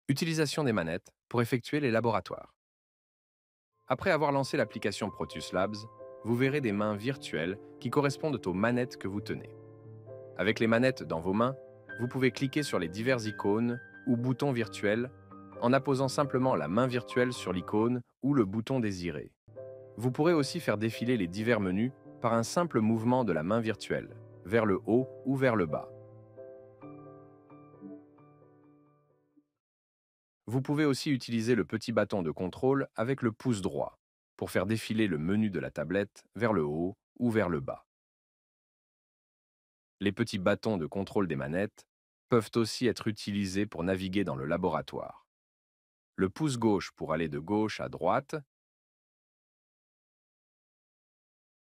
Utilisation des manettes pour effectuer les laboratoires. Après avoir lancé l'application Protus Labs, vous verrez des mains virtuelles qui correspondent aux manettes que vous tenez. Avec les manettes dans vos mains, vous pouvez cliquer sur les diverses icônes ou boutons virtuels en apposant simplement la main virtuelle sur l'icône ou le bouton désiré. Vous pourrez aussi faire défiler les divers menus par un simple mouvement de la main virtuelle, vers le haut ou vers le bas. Vous pouvez aussi utiliser le petit bâton de contrôle avec le pouce droit pour faire défiler le menu de la tablette vers le haut ou vers le bas. Les petits bâtons de contrôle des manettes peuvent aussi être utilisés pour naviguer dans le laboratoire. Le pouce gauche pour aller de gauche à droite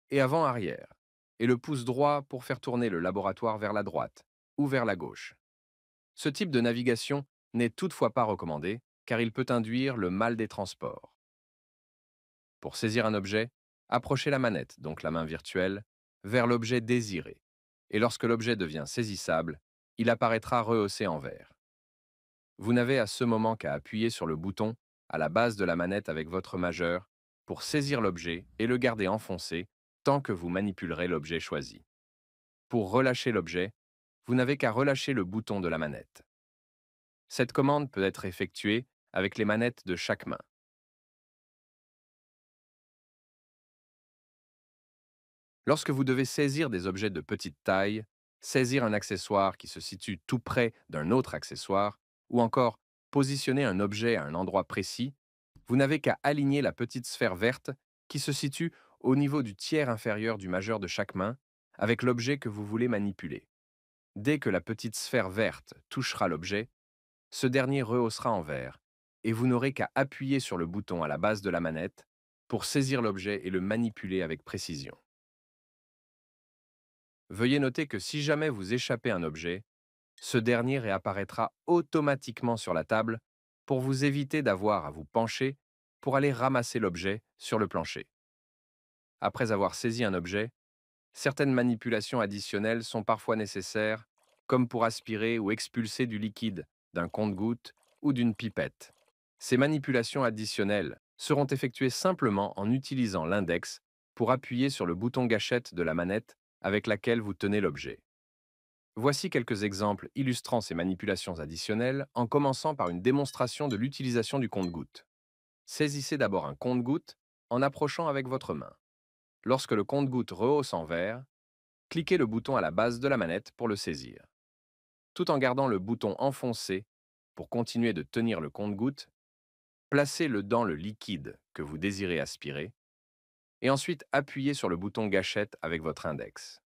et avant-arrière, et le pouce droit pour faire tourner le laboratoire vers la droite ou vers la gauche. Ce type de navigation n'est toutefois pas recommandé car il peut induire le mal des transports. Pour saisir un objet, approchez la manette, donc la main virtuelle, vers l'objet désiré. Et lorsque l'objet devient saisissable, il apparaîtra rehaussé en vert. Vous n'avez à ce moment qu'à appuyer sur le bouton à la base de la manette avec votre majeur pour saisir l'objet et le garder enfoncé tant que vous manipulerez l'objet choisi. Pour relâcher l'objet, vous n'avez qu'à relâcher le bouton de la manette. Cette commande peut être effectuée avec les manettes de chaque main. Lorsque vous devez saisir des objets de petite taille, saisir un accessoire qui se situe tout près d'un autre accessoire, ou encore positionner un objet à un endroit précis, vous n'avez qu'à aligner la petite sphère verte qui se situe au niveau du tiers inférieur du majeur de chaque main avec l'objet que vous voulez manipuler. Dès que la petite sphère verte touchera l'objet, ce dernier rehaussera en vert, et vous n'aurez qu'à appuyer sur le bouton à la base de la manette pour saisir l'objet et le manipuler avec précision. Veuillez noter que si jamais vous échappez un objet, ce dernier réapparaîtra automatiquement sur la table pour vous éviter d'avoir à vous pencher pour aller ramasser l'objet sur le plancher. Après avoir saisi un objet, certaines manipulations additionnelles sont parfois nécessaires, comme pour aspirer ou expulser du liquide, d'un compte-gouttes ou d'une pipette. Ces manipulations additionnelles seront effectuées simplement en utilisant l'index pour appuyer sur le bouton gâchette de la manette avec laquelle vous tenez l'objet. Voici quelques exemples illustrant ces manipulations additionnelles en commençant par une démonstration de l'utilisation du compte-gouttes. Saisissez d'abord un compte-gouttes en approchant avec votre main. Lorsque le compte-gouttes rehausse en vert, cliquez le bouton à la base de la manette pour le saisir. Tout en gardant le bouton enfoncé pour continuer de tenir le compte-gouttes, placez-le dans le liquide que vous désirez aspirer et ensuite appuyez sur le bouton gâchette avec votre index.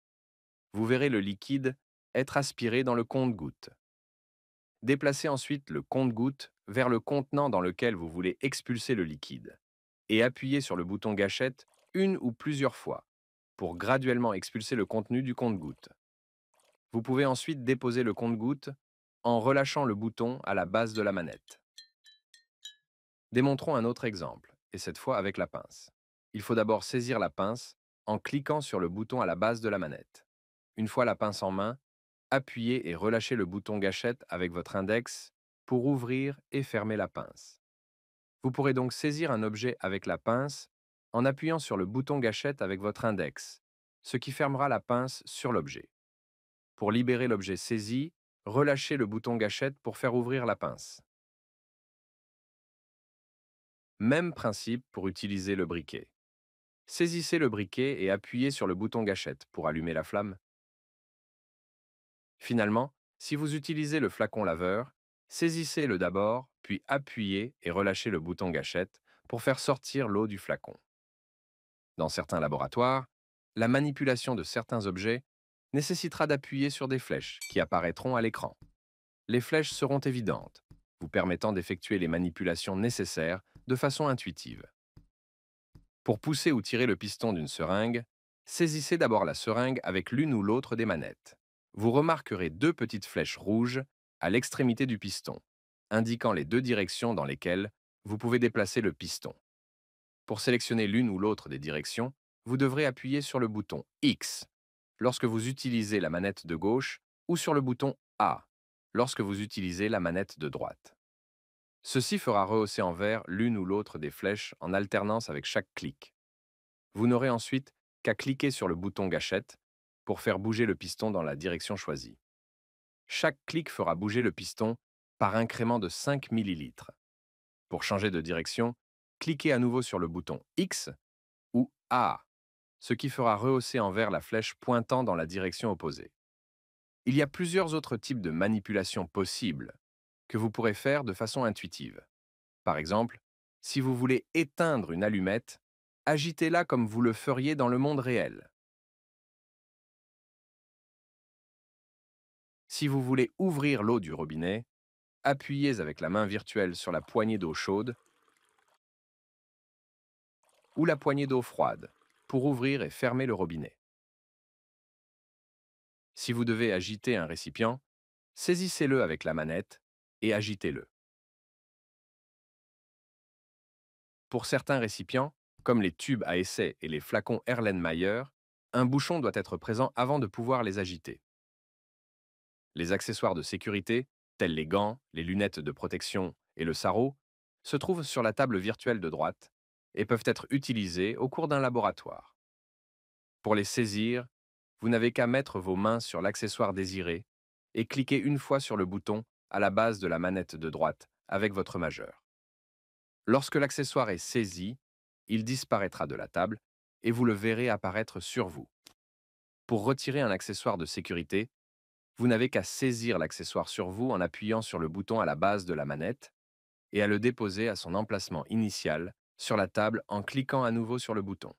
Vous verrez le liquide être aspiré dans le compte-gouttes. Déplacez ensuite le compte-gouttes vers le contenant dans lequel vous voulez expulser le liquide et appuyez sur le bouton gâchette une ou plusieurs fois pour graduellement expulser le contenu du compte-gouttes. Vous pouvez ensuite déposer le compte-gouttes en relâchant le bouton à la base de la manette. Démontrons un autre exemple, et cette fois avec la pince. Il faut d'abord saisir la pince en cliquant sur le bouton à la base de la manette. Une fois la pince en main, appuyez et relâchez le bouton gâchette avec votre index pour ouvrir et fermer la pince. Vous pourrez donc saisir un objet avec la pince en appuyant sur le bouton gâchette avec votre index, ce qui fermera la pince sur l'objet. Pour libérer l'objet saisi, relâchez le bouton gâchette pour faire ouvrir la pince. Même principe pour utiliser le briquet. Saisissez le briquet et appuyez sur le bouton gâchette pour allumer la flamme. Finalement, si vous utilisez le flacon laveur, saisissez-le d'abord, puis appuyez et relâchez le bouton gâchette pour faire sortir l'eau du flacon. Dans certains laboratoires, la manipulation de certains objets nécessitera d'appuyer sur des flèches qui apparaîtront à l'écran. Les flèches seront évidentes, vous permettant d'effectuer les manipulations nécessaires de façon intuitive. Pour pousser ou tirer le piston d'une seringue, saisissez d'abord la seringue avec l'une ou l'autre des manettes. Vous remarquerez deux petites flèches rouges à l'extrémité du piston, indiquant les deux directions dans lesquelles vous pouvez déplacer le piston. Pour sélectionner l'une ou l'autre des directions, vous devrez appuyer sur le bouton X lorsque vous utilisez la manette de gauche ou sur le bouton A lorsque vous utilisez la manette de droite. Ceci fera rehausser en vert l'une ou l'autre des flèches en alternance avec chaque clic. Vous n'aurez ensuite qu'à cliquer sur le bouton gâchette pour faire bouger le piston dans la direction choisie. Chaque clic fera bouger le piston par incrément de 5 millilitres. Pour changer de direction, cliquez à nouveau sur le bouton X ou A, ce qui fera rehausser en vert la flèche pointant dans la direction opposée. Il y a plusieurs autres types de manipulations possibles que vous pourrez faire de façon intuitive. Par exemple, si vous voulez éteindre une allumette, agitez-la comme vous le feriez dans le monde réel. Si vous voulez ouvrir l'eau du robinet, appuyez avec la main virtuelle sur la poignée d'eau chaude ou la poignée d'eau froide pour ouvrir et fermer le robinet. Si vous devez agiter un récipient, saisissez-le avec la manette et agitez-le. Pour certains récipients, comme les tubes à essai et les flacons Erlenmeyer, un bouchon doit être présent avant de pouvoir les agiter. Les accessoires de sécurité, tels les gants, les lunettes de protection et le sarrau, se trouvent sur la table virtuelle de droite et peuvent être utilisés au cours d'un laboratoire. Pour les saisir, vous n'avez qu'à mettre vos mains sur l'accessoire désiré et cliquer une fois sur le bouton à la base de la manette de droite avec votre majeur. Lorsque l'accessoire est saisi, il disparaîtra de la table et vous le verrez apparaître sur vous. Pour retirer un accessoire de sécurité, vous n'avez qu'à saisir l'accessoire sur vous en appuyant sur le bouton à la base de la manette et à le déposer à son emplacement initial sur la table en cliquant à nouveau sur le bouton.